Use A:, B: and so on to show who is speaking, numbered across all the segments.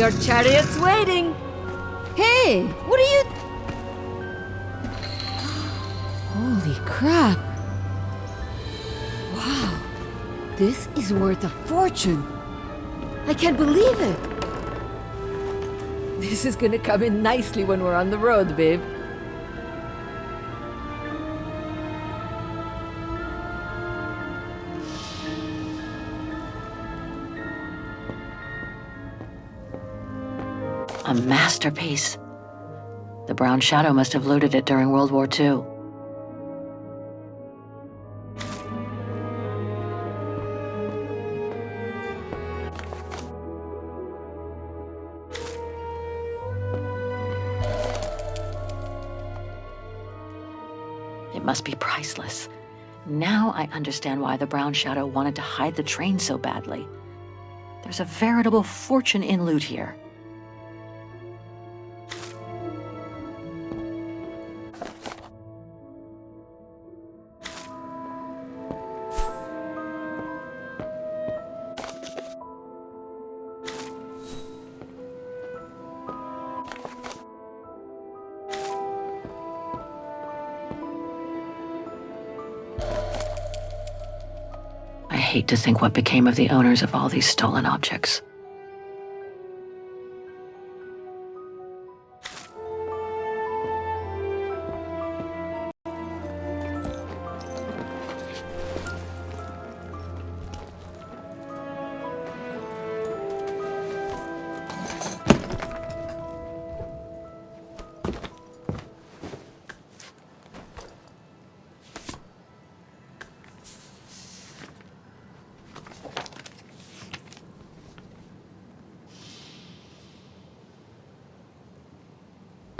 A: Your chariot's waiting. Hey, what are you... Holy crap. Wow. This is worth a fortune. I can't believe it. This is gonna come in nicely when we're on the road, babe.
B: A masterpiece. The Brown Shadow must have looted it during World War II. It must be priceless. Now I understand why the Brown Shadow wanted to hide the train so badly. There's a veritable fortune in loot here. I hate to think what became of the owners of all these stolen objects.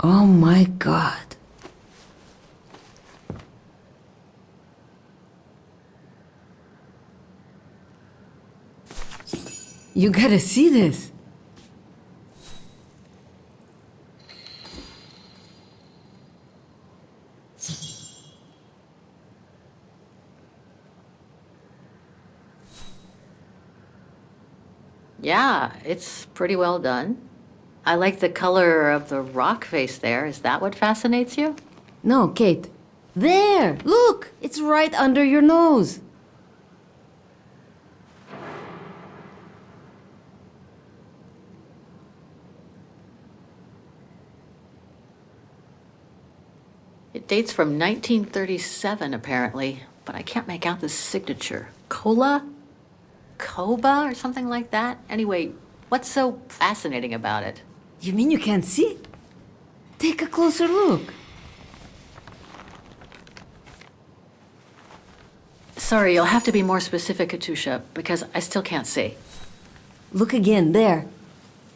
A: Oh my God. You gotta see this.
B: Yeah, it's pretty well done. I like the color of the rock face there. Is that what fascinates you?
A: No, Kate. There! Look! It's right under your nose.
B: It dates from 1937, apparently, but I can't make out the signature. Cola? Koba or something like that? Anyway, what's so fascinating about it?
A: You mean you can't see? Take a closer look.
B: Sorry, you'll have to be more specific, Katusha, because I still can't see.
A: Look again, there.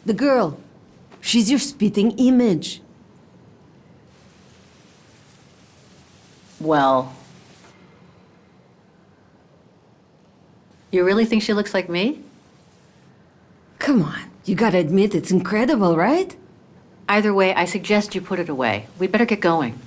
A: The girl. She's your spitting image.
B: Well... You really think she looks like me?
A: Come on, you gotta admit it's incredible, right?
B: Either way, I suggest you put it away. We'd better get going.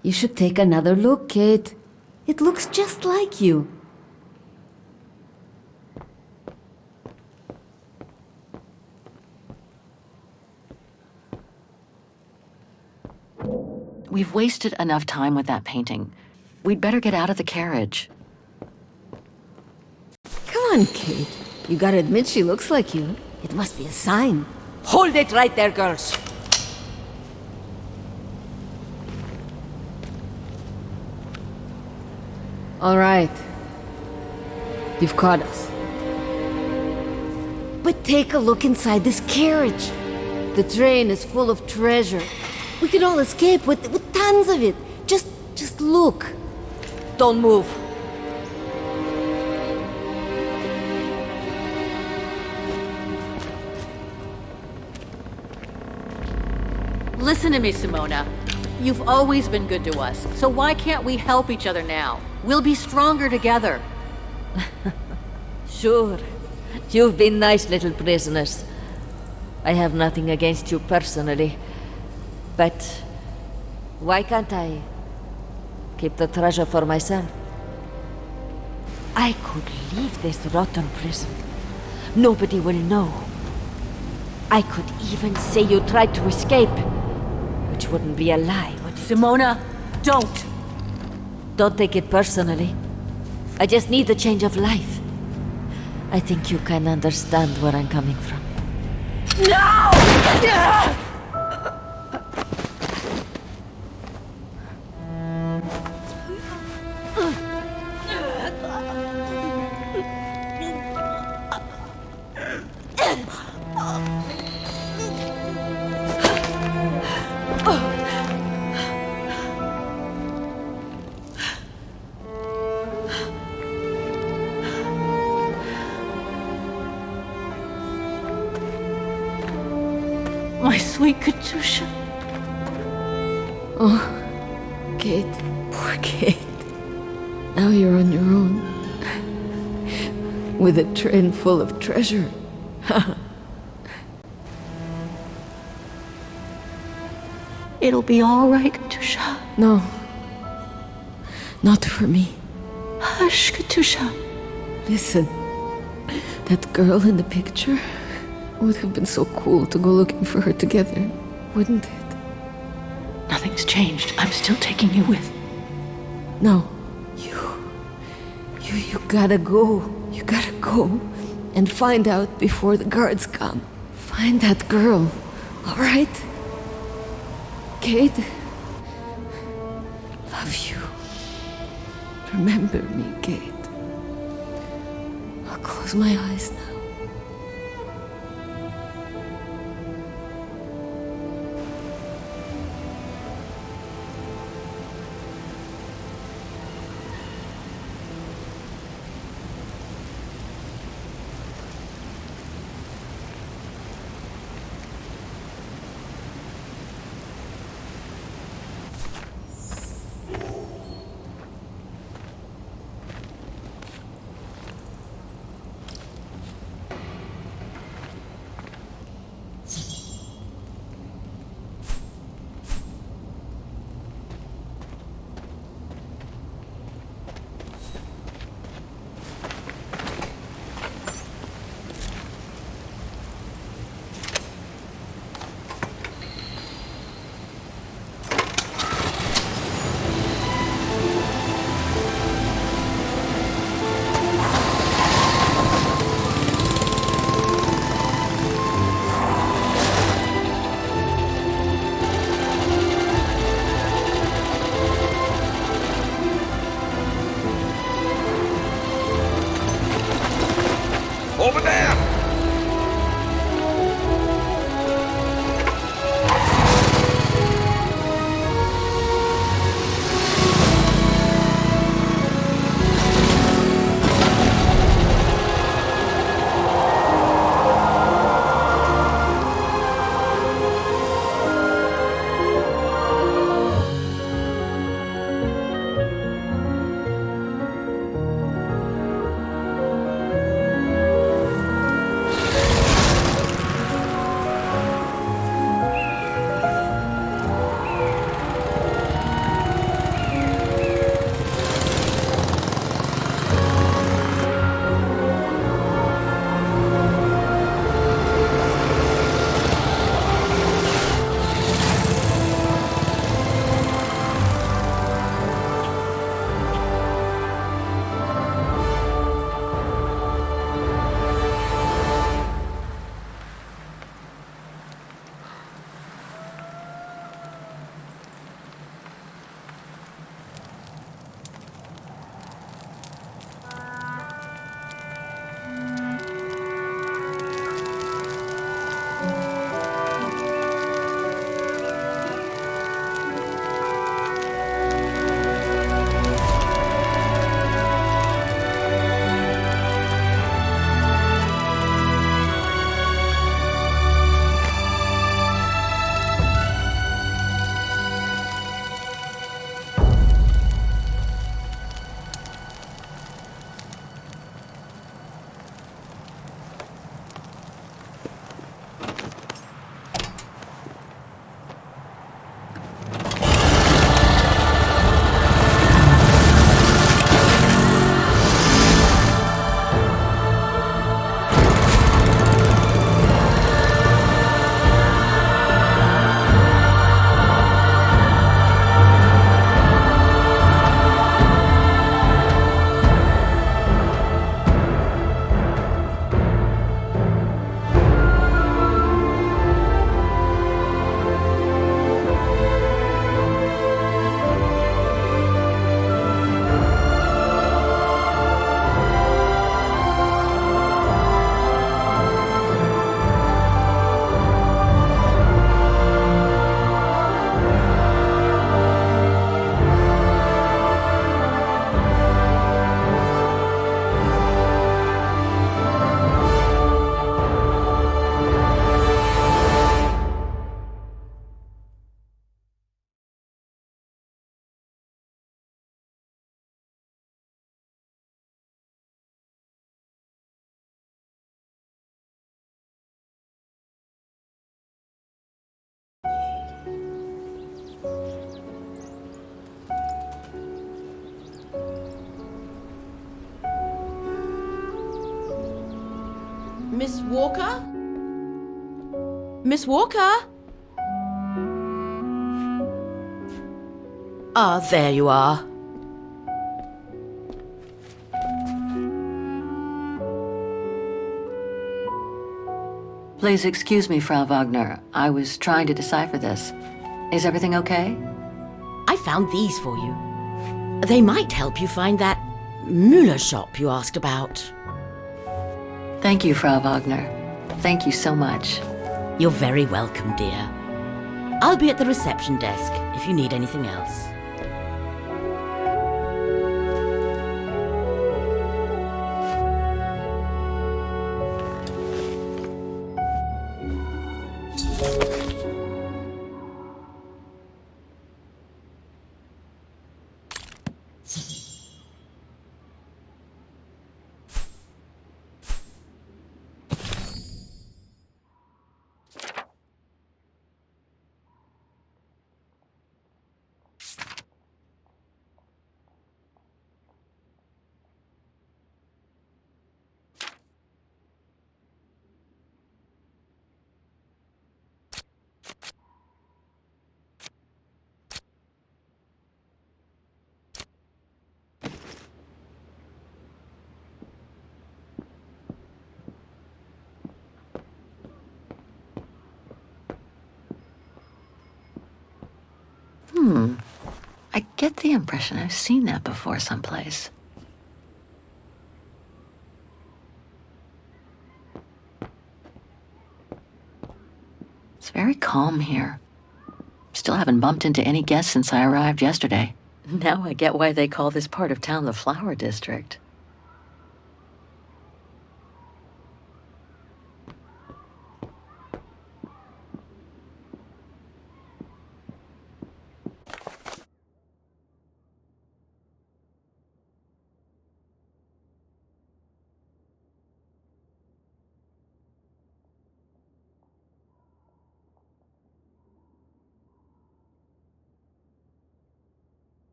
A: You should take another look, Kate. It looks just like you.
B: We've wasted enough time with that painting. We'd better get out of the carriage.
A: Come on, Kate. You gotta admit she looks like you. It must be a sign. Hold it right there, girls. All right. You've caught us. But take a look inside this carriage. The train is full of treasure. We can all escape with tons of it. Just look. Don't move.
B: Listen to me, Simona. You've always been good to us, so why can't we help each other now? We'll be stronger together.
C: Sure. You've been nice little prisoners. I have nothing against you personally. But why can't I keep the treasure for myself? I could leave this rotten prison. Nobody will know. I could even say you tried to escape, which wouldn't be a lie, would it?
B: Simona, don't!
C: Don't take it personally. I just need a change of life. I think you can understand where I'm coming from.
B: No! My sweet Katusha.
A: Oh, Kate. Poor Kate. Now you're on your own. With a train full of treasure.
B: It'll be all right, Katusha.
A: No. Not for me.
B: Hush, Katusha.
A: Listen. That girl in the picture would have been so cool to go looking for her together, wouldn't it?
B: Nothing's changed. I'm still taking you with.
A: No. You gotta go. You gotta go and find out before the guards come. Find that girl, all right? Kate? Love you. Remember me, Kate. I'll close my eyes now.
D: Miss Walker? Miss Walker? Ah, there you are.
B: Please excuse me, Frau Wagner. I was trying to decipher this. Is everything okay?
D: I found these for you. They might help you find that Müller shop you asked about.
B: Thank you, Frau Wagner. Thank you so much.
D: You're very welcome, dear. I'll be at the reception desk if you need anything else.
B: I get the impression I've seen that before someplace. It's very calm here. Still haven't bumped into any guests since I arrived yesterday. Now I get why they call this part of town the Flower District.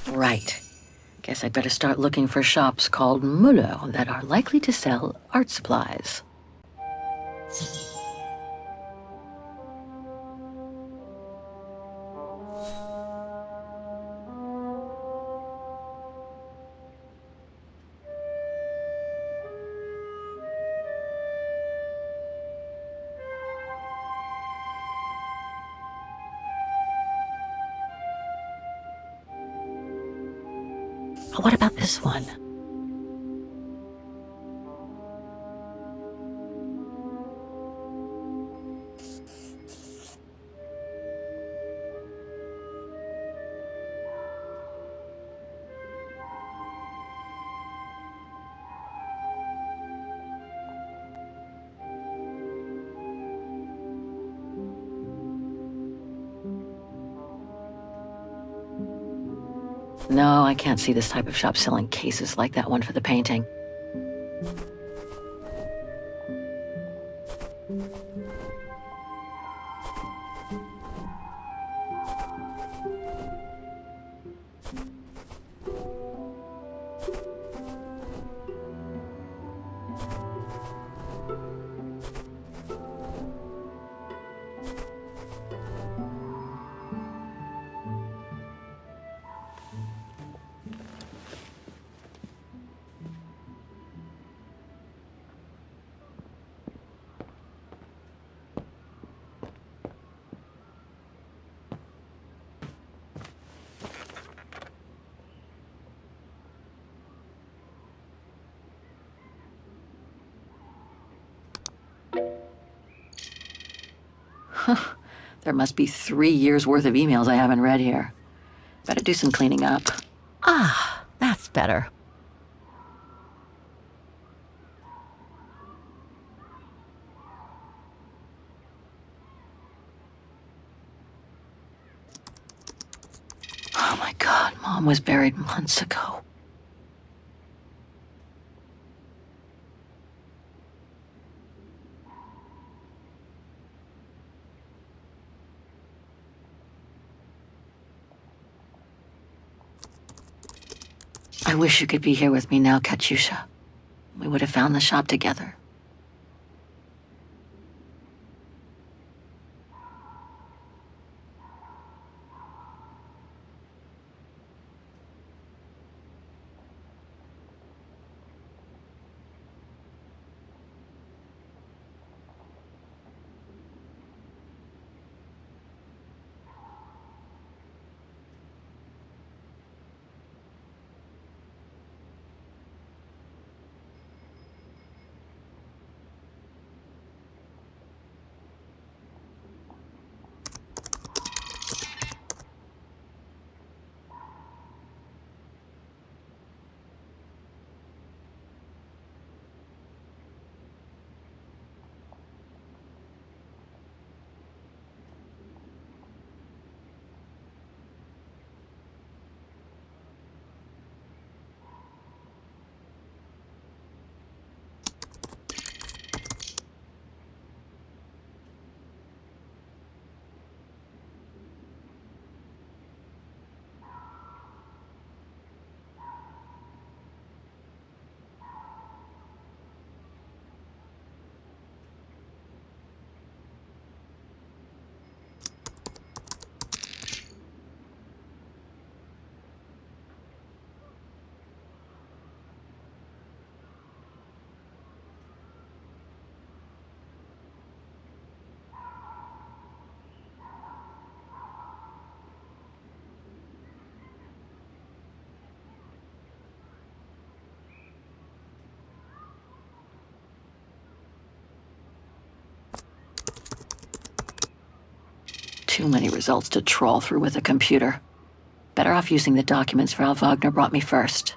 B: Right. Guess I'd better start looking for shops called Müller that are likely to sell art supplies. What about this one? No, I can't see this type of shop selling cases like that one for the painting. There must be 3 years' worth of emails I haven't read here. Better do some cleaning up. Ah, that's better. Oh my God, Mom was buried months ago. I wish you could be here with me now, Katyusha. We would have found the shop together. Too many results to trawl through with a computer. Better off using the documents Frau Wagner brought me first.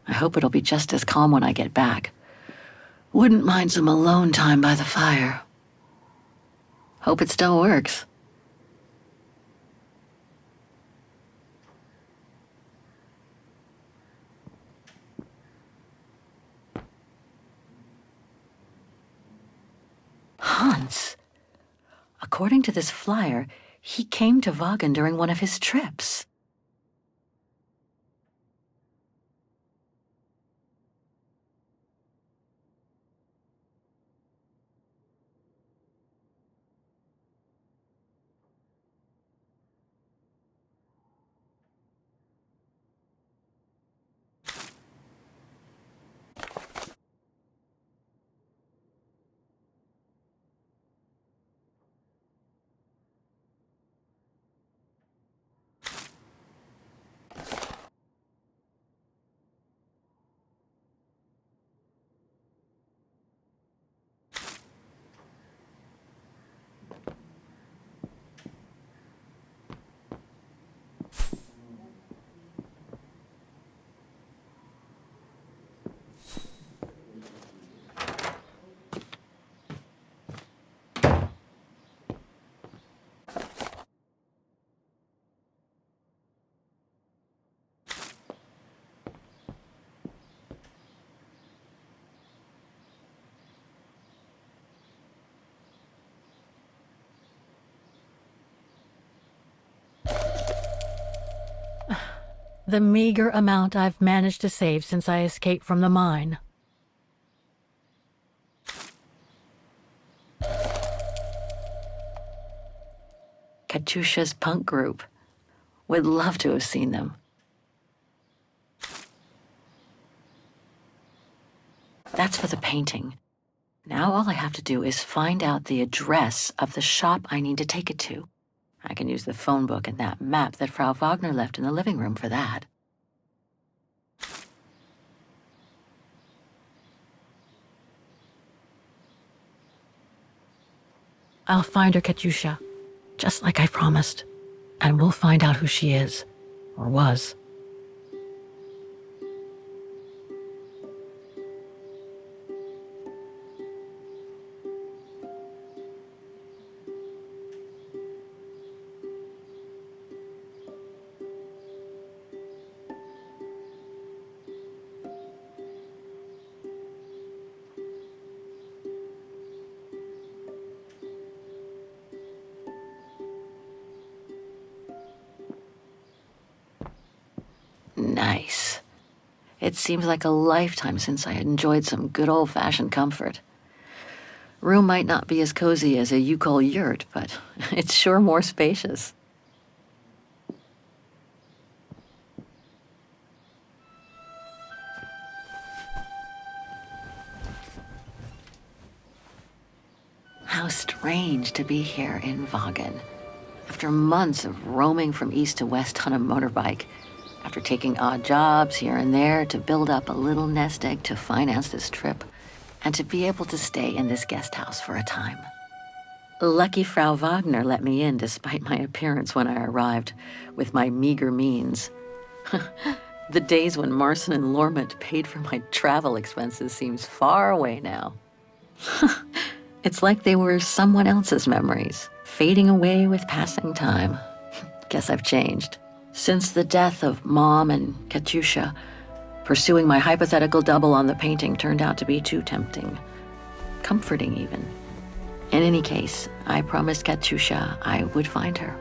B: I hope it'll be just as calm when I get back. Wouldn't mind some alone time by the fire. Hope it still works. Hans. According to this flyer, he came to Wagen during one of his trips.
E: The meager amount I've managed to save since I escaped from the mine.
B: Katyusha's punk group. Would love to have seen them. That's for the painting. Now all I have to do is find out the address of the shop I need to take it to. I can use the phone book and that map that Frau Wagner left in the living room for that.
E: I'll find her, Katyusha. just like I promised. And we'll find out who she is, or was.
B: Nice. It seems like a lifetime since I enjoyed some good old-fashioned comfort. Room might not be as cozy as a you-call yurt, but it's sure more spacious. How strange to be here in Vagen. After months of roaming from east to west on a motorbike, after taking odd jobs here and there to build up a little nest egg to finance this trip, and to be able to stay in this guest house for a time. Lucky Frau Wagner let me in despite my appearance when I arrived, with my meager means. The days when Marson and Lormont paid for my travel expenses seems far away now. It's like they were someone else's memories, fading away with passing time. Guess I've changed. Since the death of Mom and Katyusha, pursuing my hypothetical double on the painting turned out to be too tempting. Comforting, even. In any case, I promised Katyusha I would find her.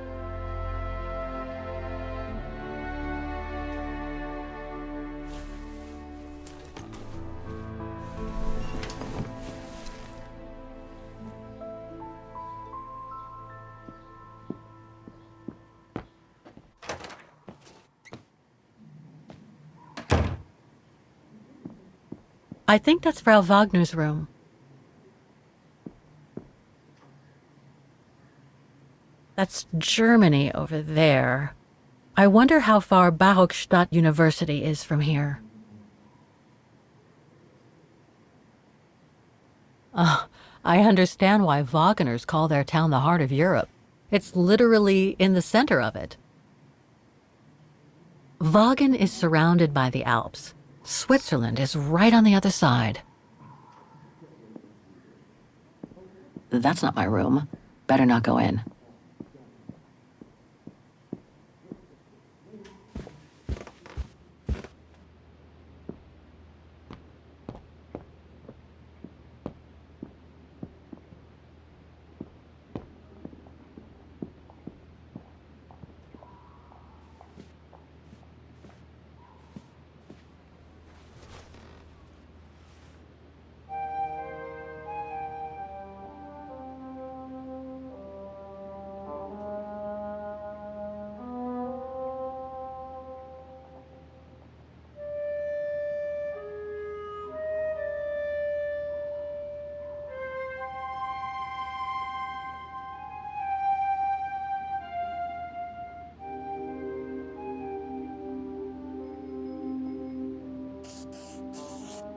E: I think that's Frau Wagner's room. That's Germany over there. I wonder how far Barockstadt University is from here. I understand why Wagners call their town the heart of Europe. It's literally in the center of it. Wagen is surrounded by the Alps. Switzerland is right on the other side.
B: That's not my room. Better not go in.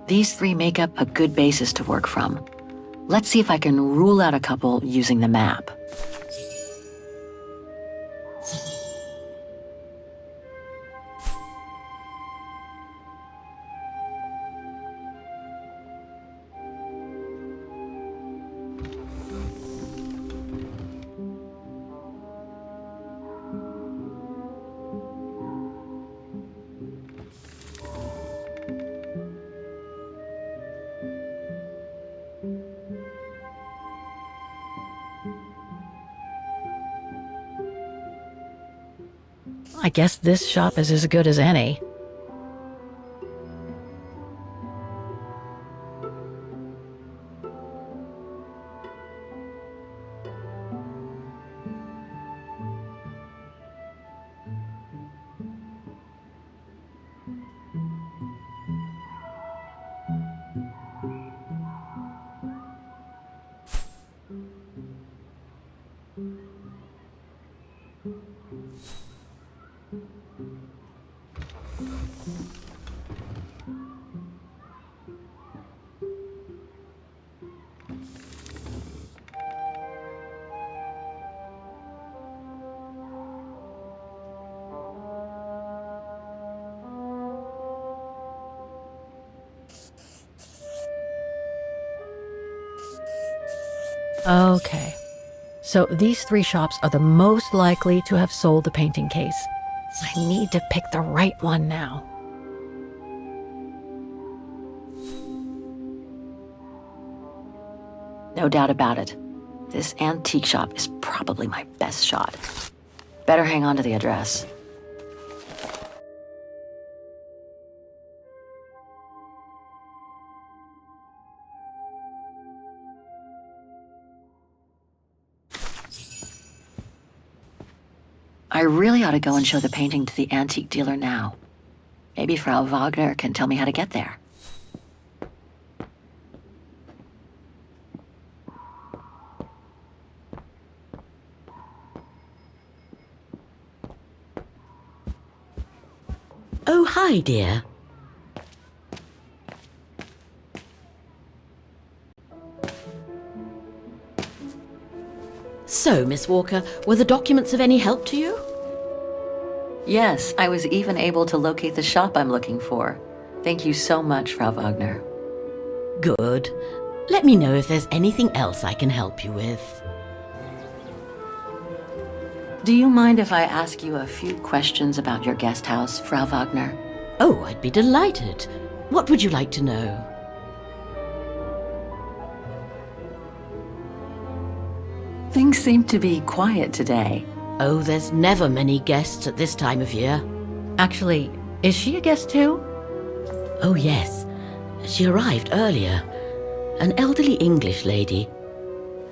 B: These three make up a good basis to work from. Let's see if I can rule out a couple using the map.
E: I guess this shop is as good as any. Okay. So these 3 shops are the most likely to have sold the painting case. I need to pick the right one now.
B: No doubt about it. This antique shop is probably my best shot. Better hang on to the address. I really ought to go and show the painting to the antique dealer now. Maybe Frau Wagner can tell me how to get there.
D: Oh, hi, dear. So, Miss Walker, were the documents of any help to you?
B: Yes, I was even able to locate the shop I'm looking for. Thank you so much, Frau Wagner.
D: Good. Let me know if there's anything else I can help you with.
B: Do you mind if I ask you a few questions about your guest house, Frau Wagner?
D: Oh, I'd be delighted. What would you like to know?
B: Things seem to be quiet today.
D: Oh, there's never many guests at this time of year.
E: Actually, is she a guest too?
D: Oh, yes. She arrived earlier. An elderly English lady.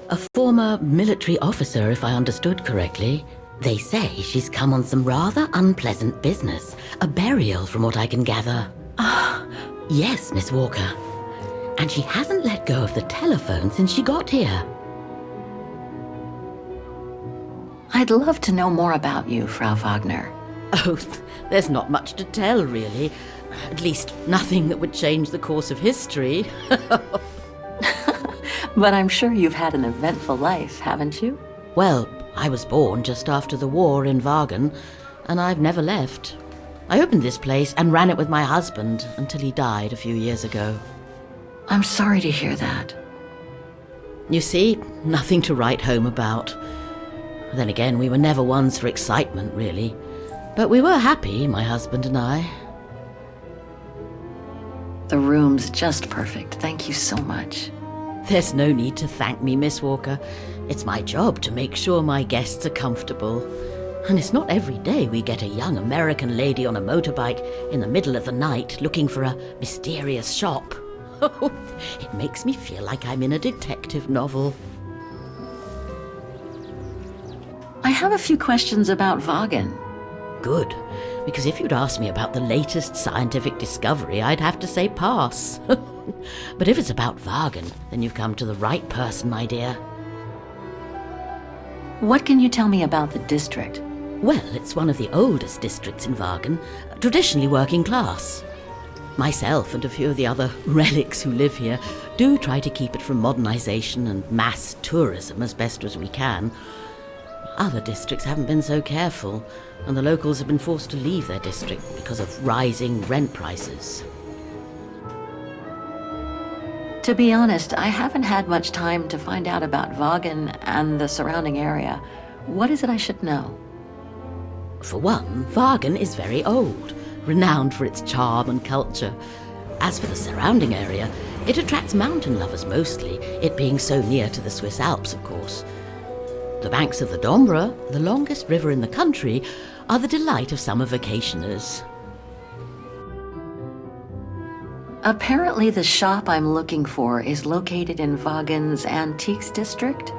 D: A former military officer, if I understood correctly. They say she's come on some rather unpleasant business. A burial, from what I can gather. Yes, Miss Walker. And she hasn't let go of the telephone since she got here.
B: I'd love to know more about you, Frau Wagner.
D: Oh, there's not much to tell, really. At least nothing that would change the course of history.
B: But I'm sure you've had an eventful life, haven't you?
D: Well, I was born just after the war in Wagen, and I've never left. I opened this place and ran it with my husband until he died a few years ago.
B: I'm sorry to hear that.
D: You see, nothing to write home about. Then again, we were never ones for excitement, really. But we were happy, my husband and I.
B: The room's just perfect. Thank you so much.
D: There's no need to thank me, Miss Walker. It's my job to make sure my guests are comfortable. And it's not every day we get a young American lady on a motorbike in the middle of the night looking for a mysterious shop. It makes me feel like I'm in a detective novel.
B: I have a few questions about Wagen.
D: Good, because if you'd asked me about the latest scientific discovery, I'd have to say pass. But if it's about Wagen, then you've come to the right person, my dear.
B: What can you tell me about the district?
D: Well, it's one of the oldest districts in Wagen, traditionally working class. Myself and a few of the other relics who live here do try to keep it from modernization and mass tourism as best as we can. Other districts haven't been so careful, and the locals have been forced to leave their district because of rising rent prices.
B: To be honest, I haven't had much time to find out about Wagen and the surrounding area. What is it I should know?
D: For one, Wagen is very old, renowned for its charm and culture. As for the surrounding area, it attracts mountain lovers mostly, it being so near to the Swiss Alps, of course. The banks of the Dombra, the longest river in the country, are the delight of summer vacationers.
B: Apparently the shop I'm looking for is located in Wagen's Antiques district.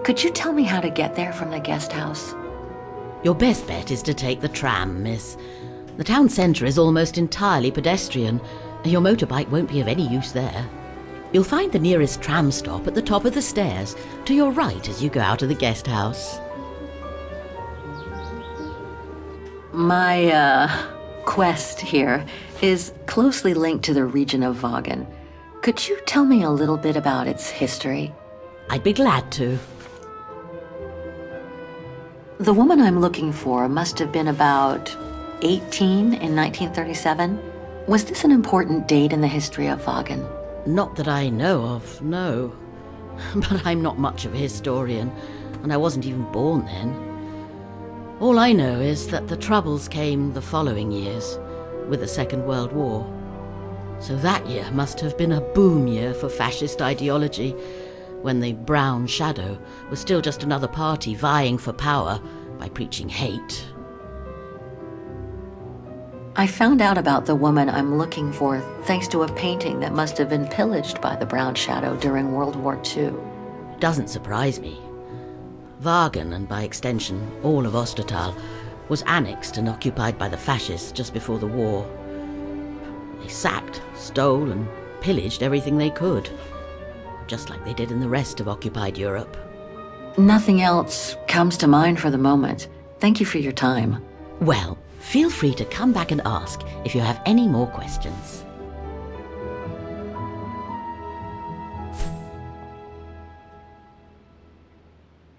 B: Could you tell me how to get there from the guest house?
D: Your best bet is to take the tram, miss. The town centre is almost entirely pedestrian, and your motorbike won't be of any use there. You'll find the nearest tram stop at the top of the stairs, to your right as you go out of the guest house.
B: My, quest here is closely linked to the region of Wagen. Could you tell me a little bit about its history?
D: I'd be glad to.
B: The woman I'm looking for must have been about 18 in 1937. Was this an important date in the history of Wagen?
D: Not that I know of, no. But I'm not much of a historian, and I wasn't even born then. All I know is that the Troubles came the following years, with the Second World War. So that year must have been a boom year for fascist ideology, when the Brown Shadow was still just another party vying for power by preaching hate.
B: I found out about the woman I'm looking for thanks to a painting that must have been pillaged by the Brown Shadow during World War II.
D: Doesn't surprise me. Wagen, and by extension all of Ostertal, was annexed and occupied by the fascists just before the war. They sacked, stole and pillaged everything they could, just like they did in the rest of occupied Europe.
B: Nothing else comes to mind for the moment. Thank you for your time.
D: Well, feel free to come back and ask if you have any more questions.